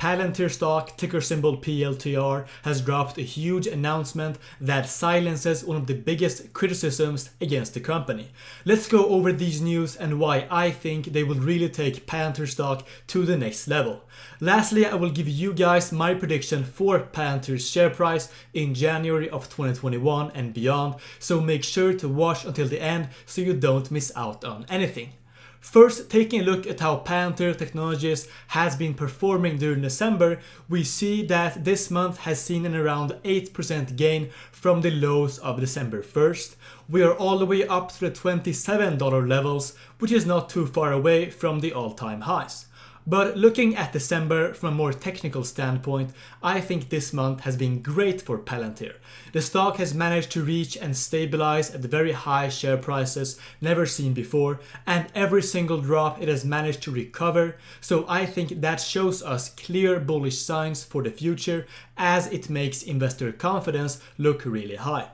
Palantir stock, ticker symbol PLTR, has dropped a huge announcement that silences one of the biggest criticisms against the company. Let's go over these news and why I think they will really take Palantir stock to the next level. Lastly, I will give you guys my prediction for Palantir's share price in January of 2021 and beyond, so make sure to watch until the end so you don't miss out on anything. First, taking a look at how Palantir Technologies has been performing during December, we see that this month has seen an around 8% gain from the lows of December 1st. We are all the way up to the $27 levels, which is not too far away from the all-time highs. But looking at December from a more technical standpoint, I think this month has been great for Palantir. The stock has managed to reach and stabilize at the very high share prices never seen before, and every single drop it has managed to recover, so I think that shows us clear bullish signs for the future as it makes investor confidence look really high.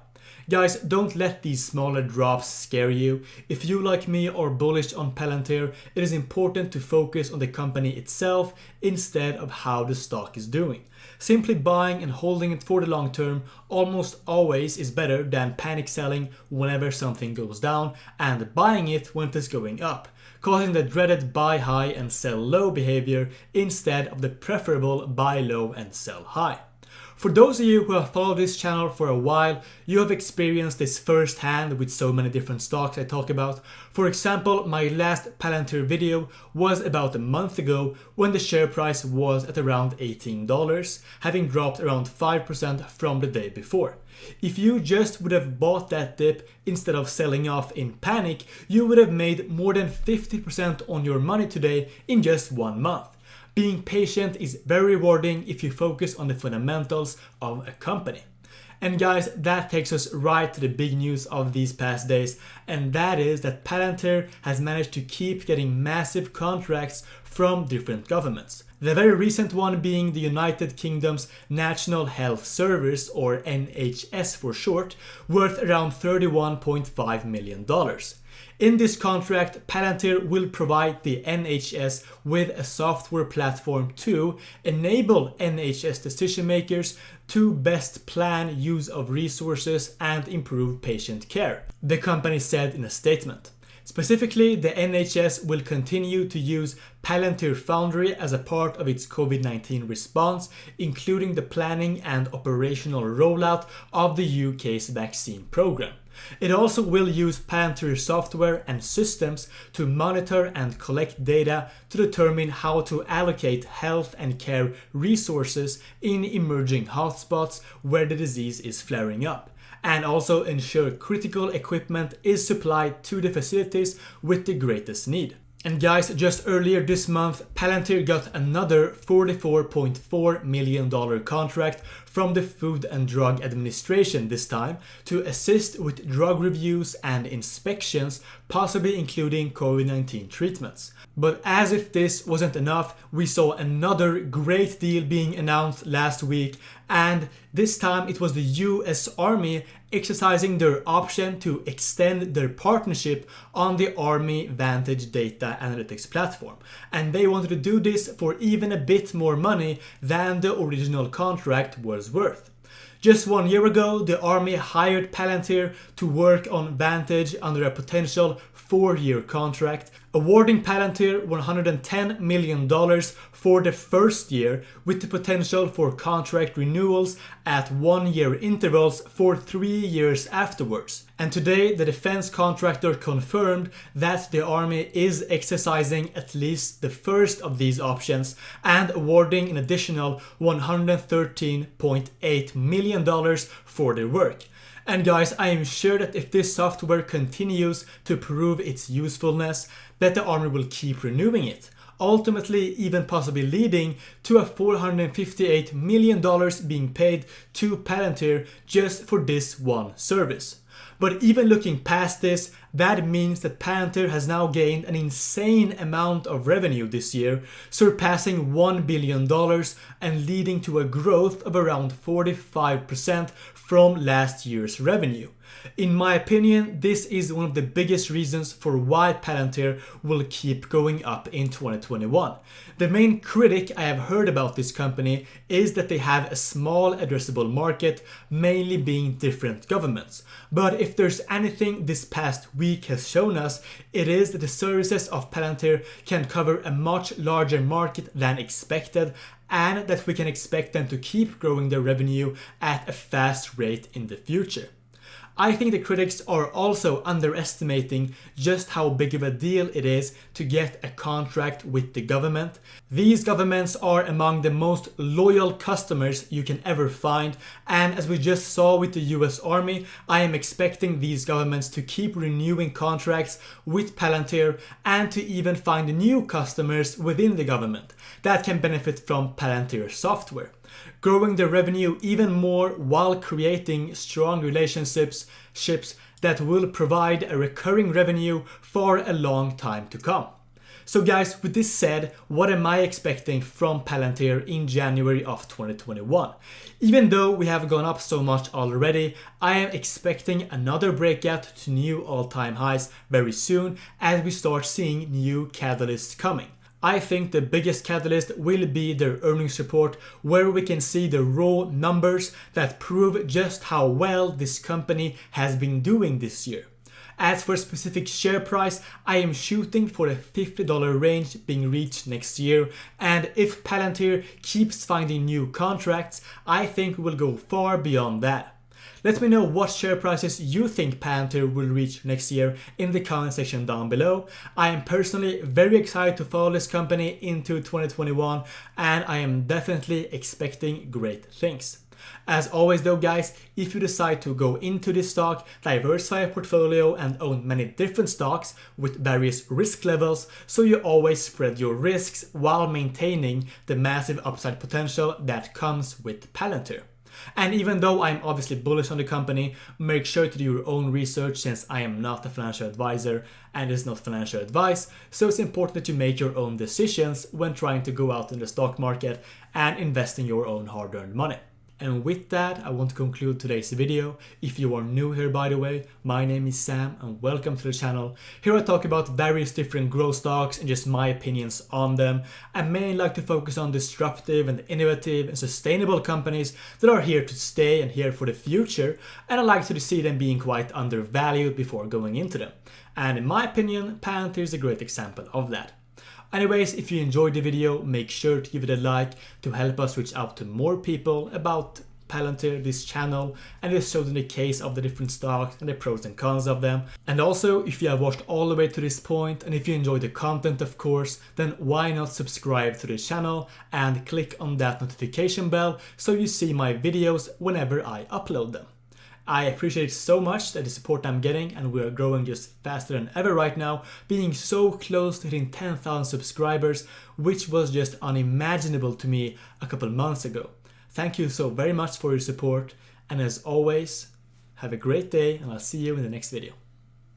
Guys, don't let these smaller drops scare you. If you, like me, are bullish on Palantir, it is important to focus on the company itself instead of how the stock is doing. Simply buying and holding it for the long term almost always is better than panic selling whenever something goes down and buying it when it is going up, causing the dreaded buy high and sell low behavior instead of the preferable buy low and sell high. For those of you who have followed this channel for a while, you have experienced this firsthand with so many different stocks I talk about. For example, my last Palantir video was about a month ago when the share price was at around $18, having dropped around 5% from the day before. If you just would have bought that dip instead of selling off in panic, you would have made more than 50% on your money today in just 1 month. Being patient is very rewarding if you focus on the fundamentals of a company. And guys, that takes us right to the big news of these past days, and that is that Palantir has managed to keep getting massive contracts from different governments. The very recent one being the United Kingdom's National Health Service, or NHS for short, worth around $31.5 million. In this contract, Palantir will provide the NHS with a software platform to enable NHS decision makers to best plan use of resources and improve patient care, the company said in a statement. Specifically, the NHS will continue to use Palantir Foundry as a part of its COVID-19 response, including the planning and operational rollout of the UK's vaccine program. It also will use Palantir software and systems to monitor and collect data to determine how to allocate health and care resources in emerging hotspots where the disease is flaring up, and also ensure critical equipment is supplied to the facilities with the greatest need. And guys, just earlier this month, Palantir got another $44.4 million contract from the Food and Drug Administration this time to assist with drug reviews and inspections, possibly including COVID-19 treatments. But as if this wasn't enough, we saw another great deal being announced last week, and this time it was the US Army exercising their option to extend their partnership on the Army Vantage data analytics platform. And they wanted to do this for even a bit more money than the original contract was worth. Just 1 year ago, the Army hired Palantir to work on Vantage under a potential 4-year contract, awarding Palantir $110 million for the first year with the potential for contract renewals at 1-year intervals for 3 years afterwards. And today the defense contractor confirmed that the Army is exercising at least the first of these options and awarding an additional $113.8 million for their work. And guys, I am sure that if this software continues to prove its usefulness, that the Army will keep renewing it, ultimately even possibly leading to a $458 million being paid to Palantir just for this one service. But even looking past this, that means that Palantir has now gained an insane amount of revenue this year, surpassing $1 billion and leading to a growth of around 45% from last year's revenue. In my opinion, this is one of the biggest reasons for why Palantir will keep going up in 2021. The main critic I have heard about this company is that they have a small addressable market, mainly being different governments. But if there's anything this past week has shown us, it is that the services of Palantir can cover a much larger market than expected, and that we can expect them to keep growing their revenue at a fast rate in the future. I think the critics are also underestimating just how big of a deal it is to get a contract with the government. These governments are among the most loyal customers you can ever find, and as we just saw with the US Army, I am expecting these governments to keep renewing contracts with Palantir and to even find new customers within the government that can benefit from Palantir software, growing their revenue even more while creating strong relationships that will provide a recurring revenue for a long time to come. So guys, with this said, what am I expecting from Palantir in January of 2021? Even though we have gone up so much already, I am expecting another breakout to new all-time highs very soon as we start seeing new catalysts coming. I think the biggest catalyst will be their earnings report, where we can see the raw numbers that prove just how well this company has been doing this year. As for specific share price, I am shooting for the $50 range being reached next year, and if Palantir keeps finding new contracts, I think we'll go far beyond that. Let me know what share prices you think Palantir will reach next year in the comment section down below. I am personally very excited to follow this company into 2021, and I am definitely expecting great things. As always though guys, if you decide to go into this stock, diversify your portfolio and own many different stocks with various risk levels, so you always spread your risks while maintaining the massive upside potential that comes with Palantir. And even though I'm obviously bullish on the company, make sure to do your own research, since I am not a financial advisor and it's not financial advice, so it's important that you make your own decisions when trying to go out in the stock market and investing your own hard-earned money. And with that, I want to conclude today's video. If you are new here, by the way, my name is Sam and welcome to the channel. Here I talk about various different growth stocks and just my opinions on them. I mainly like to focus on disruptive and innovative and sustainable companies that are here to stay and here for the future, and I like to see them being quite undervalued before going into them. And in my opinion, Palantir is a great example of that. Anyways, if you enjoyed the video, make sure to give it a like to help us reach out to more people about Palantir, this channel, and just show them the case of the different stocks and the pros and cons of them. And also, if you have watched all the way to this point and if you enjoy the content of course, then why not subscribe to the channel and click on that notification bell so you see my videos whenever I upload them. I appreciate so much the support I'm getting, and we are growing just faster than ever right now, being so close to hitting 10,000 subscribers, which was just unimaginable to me a couple months ago. Thank you so very much for your support, and as always, have a great day and I'll see you in the next video.